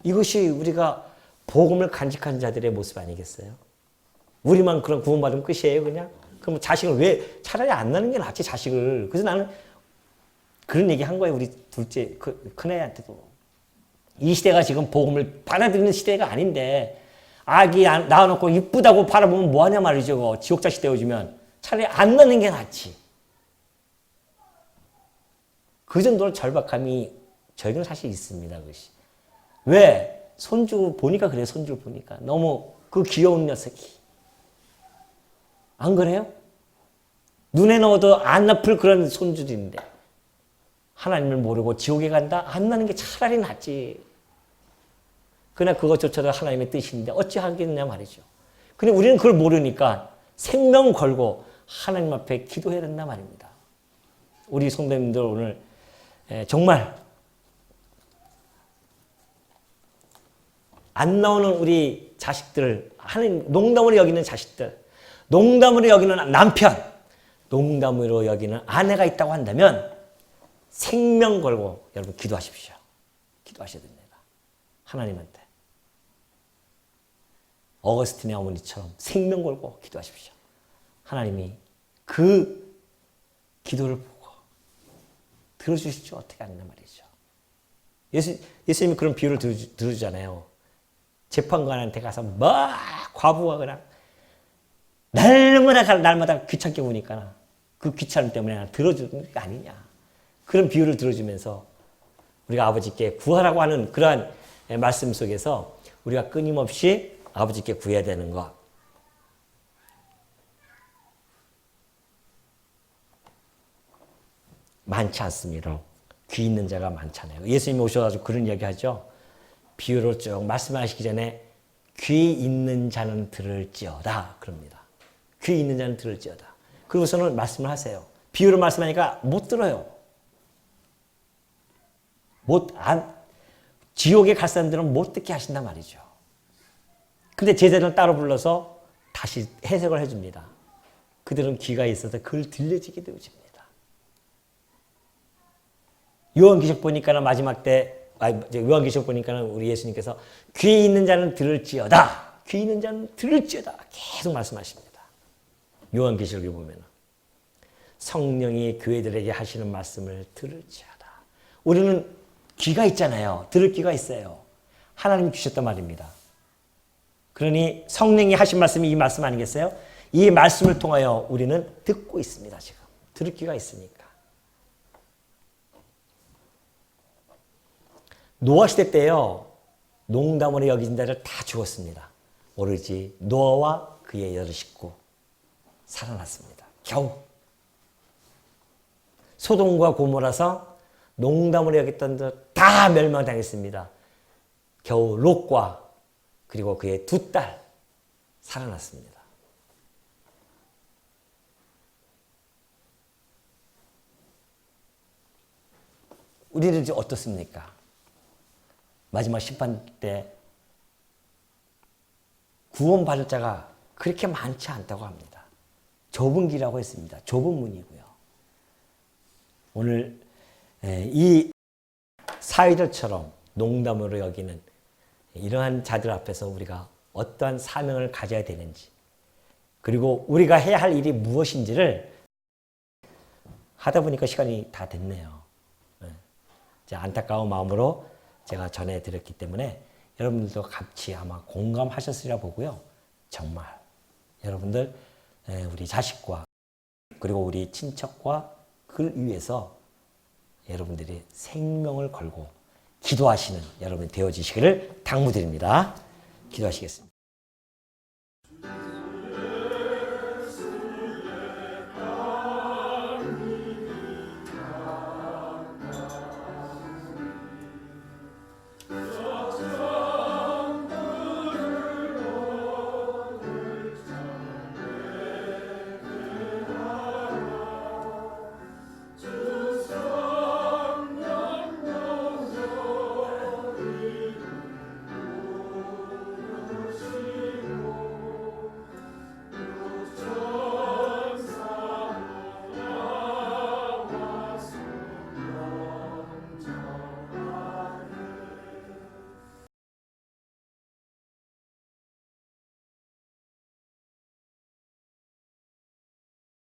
이것이 우리가 복음을 간직한 자들의 모습 아니겠어요? 우리만 그런 구원받으면 끝이에요 그냥? 그럼 자식을 왜 차라리 안 낳는 게 낫지 자식을. 그래서 나는 그런 얘기 한 거예요. 우리 둘째 큰애한테도. 이 시대가 지금 복음을 받아들이는 시대가 아닌데 아기 낳아놓고 이쁘다고 바라보면 뭐하냐 말이죠. 지옥 자식 되어주면 차라리 안 낳는 게 낫지. 그 정도로 절박함이 저에게는 사실 있습니다. 그것이. 왜? 손주 보니까 그래요. 손주를 보니까. 너무 그 귀여운 녀석이. 안 그래요? 눈에 넣어도 안 아플 그런 손주들인데 하나님을 모르고 지옥에 간다? 안 나는 게 차라리 낫지. 그러나 그것조차도 하나님의 뜻인데 어찌 하겠냐 말이죠. 근데 우리는 그걸 모르니까 생명 걸고 하나님 앞에 기도해야 된단 말입니다. 우리 성도님들 오늘 정말 안 나오는 우리 자식들, 하나님 농담으로 여기는 자식들, 농담으로 여기는 남편, 농담으로 여기는 아내가 있다고 한다면 생명 걸고 여러분 기도하십시오. 기도하셔야 됩니다. 하나님한테. 어거스틴의 어머니처럼 생명 걸고 기도하십시오. 하나님이 그 기도를 보고 들어주시죠. 어떻게 하느냐 말이죠. 예수님이 그런 비유를 들어주잖아요. 재판관한테 가서 막 과부가 그냥 날마다 귀찮게 우니까 그 귀찮음 때문에 들어주는 게 아니냐. 그런 비유를 들어주면서 우리가 아버지께 구하라고 하는 그러한 말씀 속에서 우리가 끊임없이 아버지께 구해야 되는 것. 많지 않습니다. 귀 있는 자가 많잖아요. 예수님이 오셔가지고 그런 이야기 하죠. 비유를 쭉 말씀하시기 전에 귀 있는 자는 들을지어다. 그럽니다. 귀 있는 자는 들을지어다. 그러고서는 말씀을 하세요. 비유를 말씀하니까 못 들어요. 지옥에 갈 사람들은 못 듣게 하신단 말이죠. 근데 제자들은 따로 불러서 다시 해석을 해줍니다. 그들은 귀가 있어서 그걸 들려지게 되어집니다. 요한계시록 보니까는 마지막 때, 요한계시록 보니까는 우리 예수님께서 귀 있는 자는 들을지어다. 귀 있는 자는 들을지어다 계속 말씀하십니다. 요한계시록에 보면 성령이 교회들에게 하시는 말씀을 들을지어다. 우리는 귀가 있잖아요. 들을 귀가 있어요. 하나님이 주셨단 말입니다. 그러니 성령이 하신 말씀이 이 말씀 아니겠어요? 이 말씀을 통하여 우리는 듣고 있습니다. 지금 들을 귀가 있으니까. 노아 시대 때요, 농담으로 여긴 자를 다 죽었습니다. 오로지 노아와 그의 여러 식구 살아났습니다. 겨우. 소돔과 고모라서 농담으로 여겼던 자 다 멸망당했습니다. 겨우 롯과 그리고 그의 두 딸 살아났습니다. 우리는 이제 어떻습니까? 마지막 심판 때 구원받을 자가 그렇게 많지 않다고 합니다. 좁은 길이라고 했습니다. 좁은 문이고요. 오늘 이 사위들처럼 농담으로 여기는 이러한 자들 앞에서 우리가 어떠한 사명을 가져야 되는지, 그리고 우리가 해야 할 일이 무엇인지를 하다 보니까 시간이 다 됐네요. 안타까운 마음으로 제가 전해드렸기 때문에 여러분들도 같이 아마 공감하셨으리라 보고요. 정말 여러분들 우리 자식과 그리고 우리 친척과 그 위해서 여러분들이 생명을 걸고 기도하시는 여러분이 되어주시기를 당부드립니다. 기도하시겠습니다.